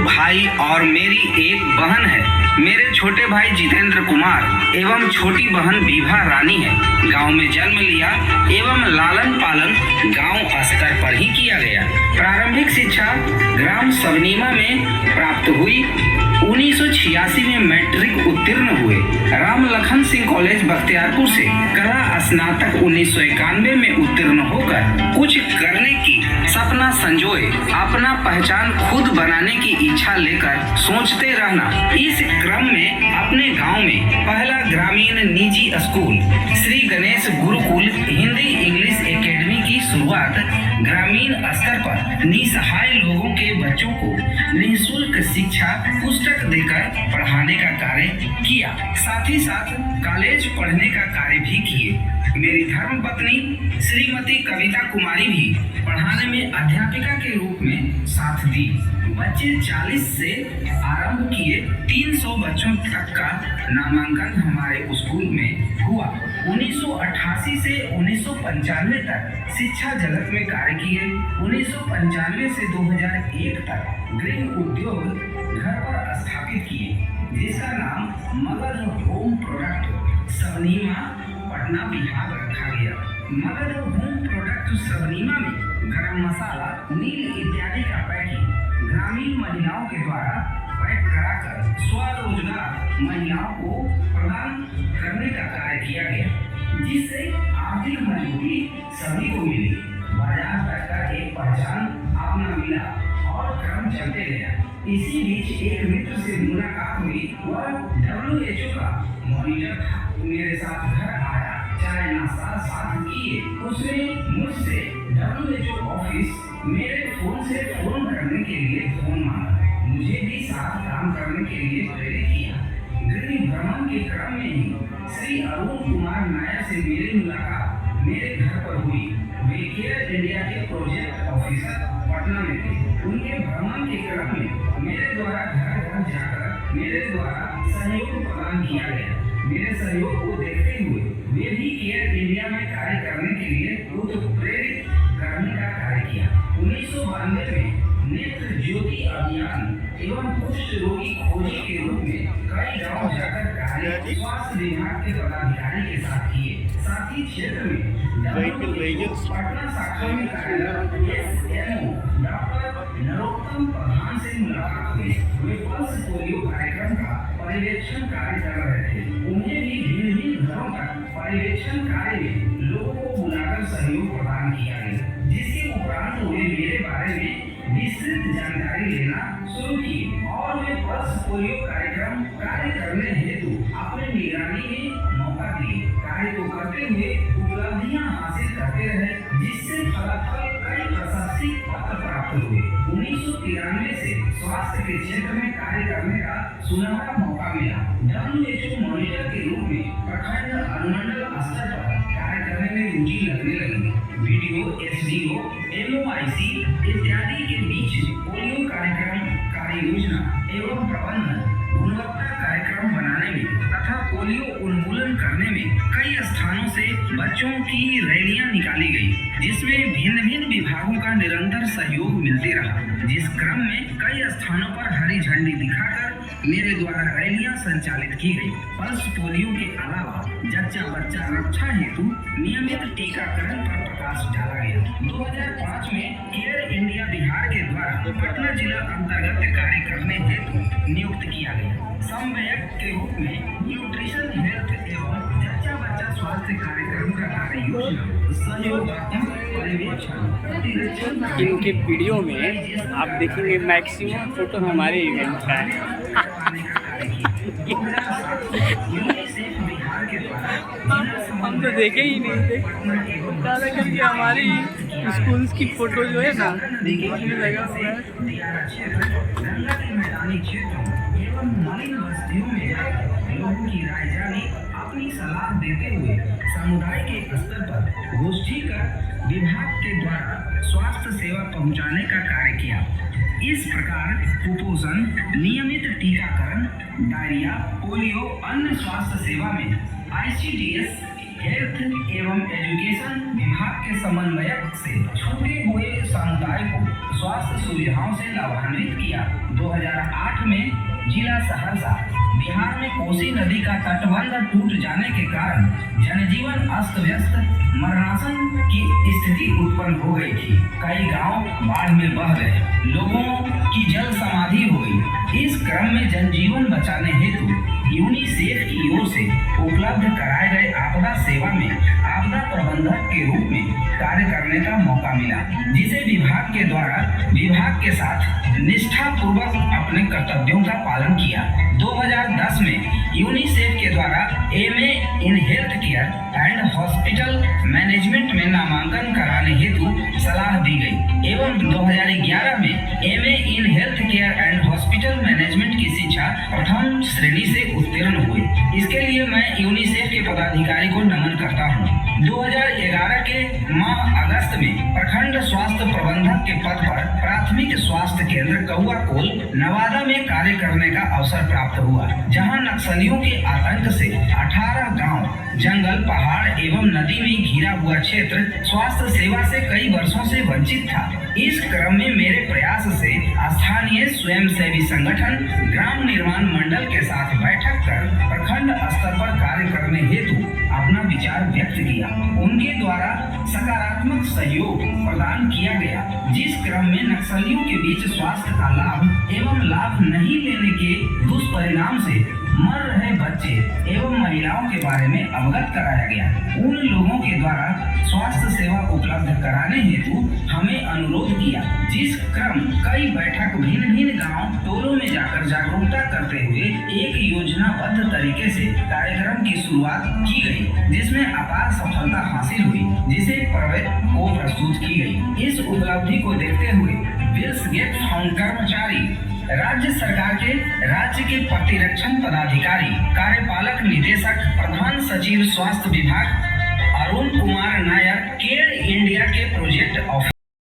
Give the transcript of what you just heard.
भाई और मेरी एक बहन है। मेरे छोटे भाई जितेंद्र कुमार एवं छोटी बहन विभा रानी है। गांव में जन्म लिया एवं लालन पालन गांव स्तर पर ही किया गया। प्रारंभिक शिक्षा ग्राम सबनीमा में प्राप्त हुई। 1986 में मैट्रिक उत्तीर्ण हुए। राम लखन सिंह कॉलेज बख्तियारपुर से कला स्नातक 1991 में उत्तीर्ण होकर कुछ करने की सपना संजोए अपना पहचान खुद बनाने की इच्छा लेकर सोचते रहना। इस क्रम में अपने गांव में पहला ग्रामीण निजी school Shri Ganesh Gurukul Hindi English academy की शुरुआत ग्रामीण स्तर पर निसहाय लोगों के बच्चों को निःशुल्क शिक्षा पुस्तक देकर पढ़ाने का कार्य किया। साथ ही साथ कॉलेज पढ़ने का कार्य भी किए। मेरी धर्मपत्नी श्रीमती कविता कुमारी भी पढ़ाने में अध्यापिका के रूप में साथ दी। बच्चे 40 से आरंभ किए। 300 बच्चों तक का नामांकन हमारे स्कूल में हुआ। 1988 से 1995 तक शिक्षा जगत में कार्य किए। 1995 से 2001 तक गृह उद्योग घर पर स्थापित किए, जिसका नाम मगध होम प्रोडक्ट सबनीमा पटना बिहार रखा गया। मगध होम प्रोडक्ट सबनीमा में गरम मसाला, नील इत्यादि का पैकिंग ग्रामीण महिलाओं के द्वारा पैक कराकर स्वरोजगार महिलाओं को प्रदान करने का कार्य किया गया, जिससे आर्थिक मजबूती सभी को मिली। बाजार तक का एक पहचान अपना मिला और क्रम चलते गया। इसी बीच एक मित्र से मुलाकात हुई। वह WHO का मॉनिटर था। मेरे साथ घर आया, चाय नाश्ता साथ किए। उसने मुझसे WHO ऑफिस मेरे फोन से फोन करने के लिए फोन मांगा। मुझे भी साथ काम करने के लिए प्रेरित किया। गृह भ्रमण के क्रम में ही श्री अरुण कुमार नायर से मेरी मुलाकात मेरे घर पर हुई। वे केयर इंडिया के प्रोजेक्ट ऑफिसर पटना में थे। उनके भ्रमण के क्रम में मेरे द्वारा घर घर जाकर मेरे द्वारा सहयोग प्रदान किया गया। मेरे सहयोग को देखते हुए वे भी केयर इंडिया में कार्य करने के लिए प्रेरित करने का कार्य किया। 1992 में नेत्र ज्योति अभियान एवं कुष्ठ रोगी खोजी के रूप में कई गांव जाकर कार्य स्वास्थ्य विभाग के पदाधिकारी के साथ किए। साथ ही क्षेत्र में पटना शाखा में कार्यरत SMO डॉक्टर नरोत्तम प्रधान से मुलाकात हुई। वे पल्स पोलियो कार्यक्रम का पर्यवेक्षण कार्य कर रहे थे। उन्हें भी भिन्न घरों तक पर्यवेक्षण कार्य में लोगों को बुलाकर सहयोग प्रदान किया गया, जिसके उपरांत वे मेरे बारे में विस्तृत जानकारी लेना शुरू की और वे पल्स पोलियो कार्यक्रम कार्य करने हेतु अपने निगरानी में मौका दिए। कार्य को करते हुए उपलब्धियां हासिल करते रहे, जिससे फलफल कई प्रशस्ति पत्र प्राप्त हुए। 1993 से स्वास्थ्य के क्षेत्र में कार्य करने का सुनहरा मौका मिला। WHO मॉनिटर के रूप में प्रखंड अनुमंडल स्तर पर कार्य करने में रुचि लगने लगी। VDO, SDO, MOIC इत्यादि के बीच पोलियो कार्यक्रम कार्य योजना एवं प्रबंधन गुणवत्ता कार्यक्रम बनाने में तथा पोलियो उन्मूलन करने में कई स्थानों से बच्चों की रैलियां निकाली गई, जिसमें भिन्न भिन्न विभागों का निरंतर सहयोग मिलते रहा। जिस क्रम में कई स्थानों पर हरी झंडी दिखाकर मेरे द्वारा रैलियां संचालित की गई। पल्स पोलियो के अलावा जच्चा बच्चा रक्षा हेतु नियमित टीकाकरण पर प्रकाश डाला गया। 2005 में केयर इंडिया बिहार के द्वारा पटना जिला अंतर्गत कार्य करने हेतु नियुक्त किया गया। समन्वयक के रूप में न्यूट्रिशन हेल्थ एवं जच्चा बच्चा स्वास्थ्य कार्यक्रम का कार्य योजना सहयोगात्मक पर्यवेक्षण। इनके वीडियो में आप देखेंगे मैक्सिमम फोटो हमारे इवेंट का है। हम तो देखे ही नहीं थे, ज़्यादा करके हमारी स्कूल्स की फोटो जो है ना उसमें लगा हुआ है। लोगों की राय जानी, अपनी सलाह देते हुए समुदाय के स्तर पर गोष्ठी कर विभाग के द्वारा स्वास्थ्य सेवा पहुंचाने का कार्य किया। इस प्रकार कुपोषण, नियमित टीकाकरण, डायरिया, पोलियो, अन्य स्वास्थ्य सेवा में ICDS हेल्थ एवं एजुकेशन विभाग के समन्वयक से छूटे हुए समुदाय को स्वास्थ्य सुविधाओं से लाभान्वित किया। 2008 में जिला सहरसा बिहार में कोसी नदी का तटबंध टूट जाने के कारण जनजीवन अस्त व्यस्त मरणासन की स्थिति उत्पन्न हो गई थी। कई गांव बाढ़ में बह गए, लोगों की जल समाधि हो गई। इस क्रम में जनजीवन बचाने हेतु यूनिसेफ की ओर से उपलब्ध कराए गए आपदा सेवा में आपदा प्रबंधक के रूप में कार्य करने का मौका मिला, जिसे विभाग के द्वारा विभाग के साथ निष्ठापूर्वक अपने कर्तव्यों का पालन किया। 2010 में यूनिसेफ के द्वारा MA in health care and hospital management में नामांकन कराने हेतु सलाह दी गई एवं 2011 में MA in health care and hospital management की शिक्षा प्रथम श्रेणी से उत्तीर्ण हुए। इसके लिए मैं यूनिसेफ के पदाधिकारी को नमन करता हूँ। 2011 के माह अगस्त में प्रखंड स्वास्थ्य प्रबंधक के पद पर प्राथमिक स्वास्थ्य केंद्र कौआ कोल नवादा में कार्य करने का अवसर प्राप्त हुआ, जहां नक्सलियों के आतंक से 18 गांव, जंगल, पहाड़ एवं नदी में घिरा हुआ क्षेत्र स्वास्थ्य सेवा से कई वर्षों से वंचित था। इस क्रम में मेरे प्रयास से स्थानीय स्वयंसेवी संगठन ग्राम निर्माण मंडल के साथ बैठक कर प्रखंड स्तर पर कार्य करने हेतु अपना विचार व्यक्त किया। उनके द्वारा सकारात्मक सहयोग प्रदान किया गया, जिस क्रम में नक्सलियों के बीच स्वास्थ्य का लाभ एवं लाभ नहीं लेने के दुष्परिणाम से मर रहे बच्चे एवं महिलाओं के बारे में अवगत कराया गया। उन लोगों के द्वारा स्वास्थ्य सेवा उपलब्ध कराने हेतु हमें अनुरोध किया, जिस क्रम कई बैठक भिन्न भिन्न गांव टोलों में जाकर जागरूकता करते हुए एक योजनाबद्ध तरीके से कार्यक्रम की शुरुआत की गई, जिसमें अपार सफलता हासिल हुई, जिसे पर्वत को प्रस्तुत की गई। इस उपलब्धि को देखते हुए बिल्स गेट फाउंड कर्मचारी राज्य सरकार के राज्य के प्रतिरक्षण पदाधिकारी, कार्यपालक निदेशक, प्रधान सचिव स्वास्थ्य विभाग अरुण कुमार नायर, केयर इंडिया के प्रोजेक्ट ऑफिसर